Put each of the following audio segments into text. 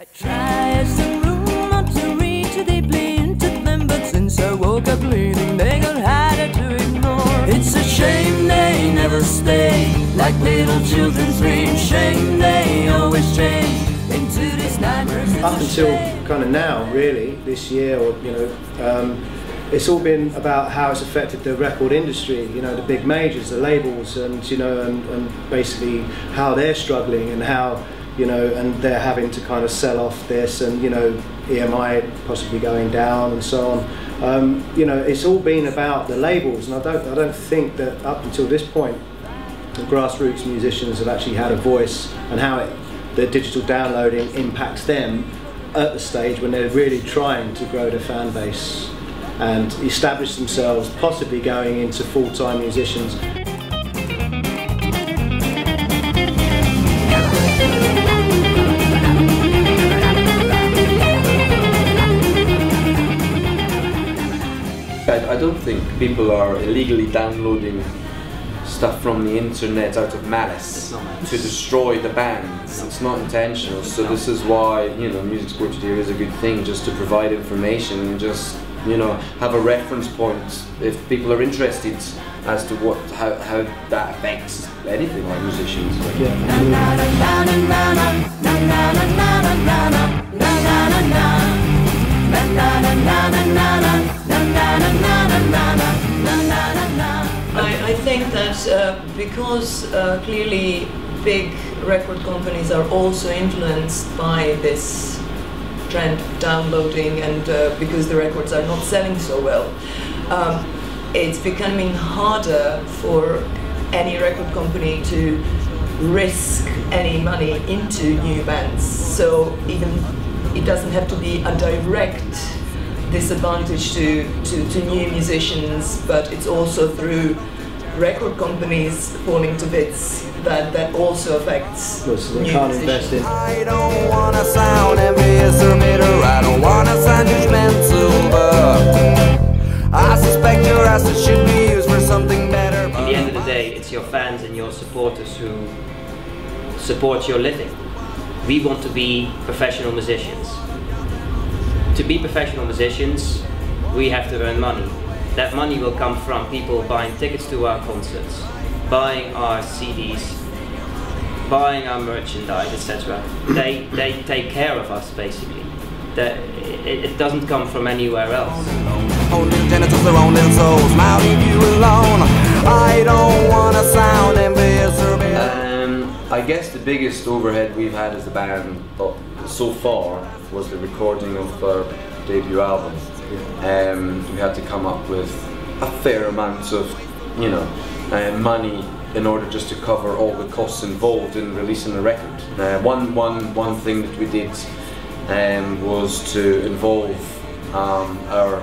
I tried some room not to reach deeply into them, but since I woke up bleeding, they got harder to ignore. It's a shame they never stay, like little children's dreams. Shame they always change into these nightmares. Up until kind of now, really, this year, or it's all been about how it's affected the record industry. You know, the big majors, the labels, and and basically how they're struggling and how. And they're having to kind of sell off this, and EMI possibly going down and so on. It's all been about the labels, and I don't think that up until this point, the grassroots musicians have actually had a voice and how the digital downloading impacts them at the stage when they're really trying to grow their fan base and establish themselves, possibly going into full-time musicians. I don't think people are illegally downloading stuff from the internet out of malice to destroy the bands. It's not intentional. So this is why Music Sport Today is a good thing, just to provide information and just have a reference point if people are interested as to how that affects anything like musicians. I think that because clearly big record companies are also influenced by this trend of downloading, and because the records are not selling so well, it's becoming harder for any record company to risk any money into new bands. So even it doesn't have to be a direct disadvantage to new musicians, but it's also through record companies falling to bits that also affects new musicians. I don't want to sound envious or bitter, I don't want to sound judgmental, but I suspect your assets should be used for something better. At the end of the day, it's your fans and your supporters who support your living. We want to be professional musicians. To be professional musicians, we have to earn money. That money will come from people buying tickets to our concerts, buying our CDs, buying our merchandise, etc. They take care of us, basically. It doesn't come from anywhere else. Holding genitals, their own little souls, now leave you alone. I don't want to sound envious or bitter. I guess the biggest overhead we've had as a band so far was the recording of our debut album. We had to come up with a fair amount of money in order just to cover all the costs involved in releasing the record. One thing that we did was to involve our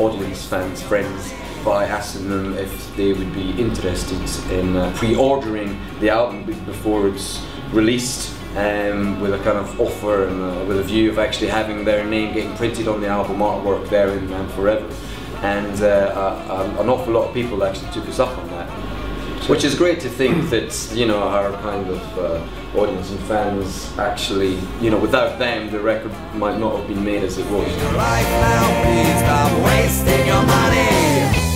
audience, fans, friends, by asking them if they would be interested in pre-ordering the album before it's released, with a kind of offer and with a view of actually having their name getting printed on the album artwork there in forever. And an awful lot of people actually took us up on that, which is great to think that our kind of audience and fans actually, without them the record might not have been made as it was. Right now, please stop wasting your money.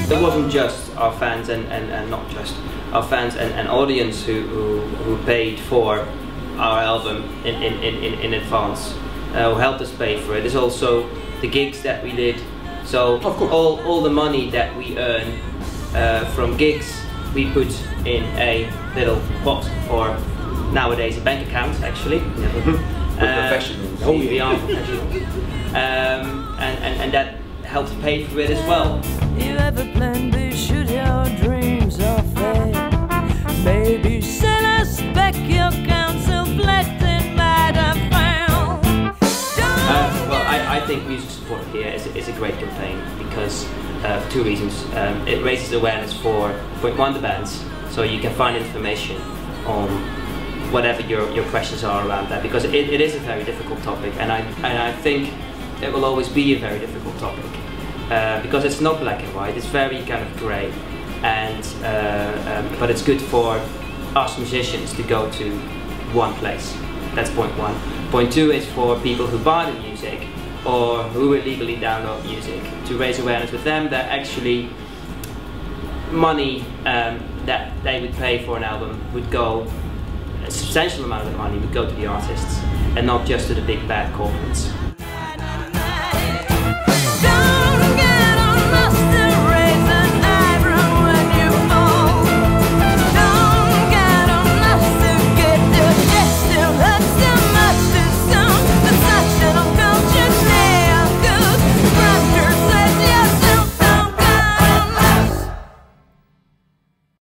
It wasn't just our fans and not just our fans and audience who paid for our album in advance, who helped us pay for it. It's also the gigs that we did. So all the money that we earn from gigs we put in a little pot, or nowadays a bank account actually. Professionals. We are professionals. And that helps pay for it as well. You ever plan to shoot your dreams off there? Maybe send us back your counsel blessing by the frown. Well, I think Music Support Here is a great campaign because for two reasons. It raises awareness for one, the bands, so you can find information on whatever your questions are around that, because it is a very difficult topic, and I think it will always be a very difficult topic. Because it's not black and white, it's very kind of grey, and but it's good for us musicians to go to one place. That's point one. Point two is for people who buy the music or who illegally download music, to raise awareness with them that actually money that they would pay for an album would go, a substantial amount of the money would go to the artists and not just to the big bad corporates.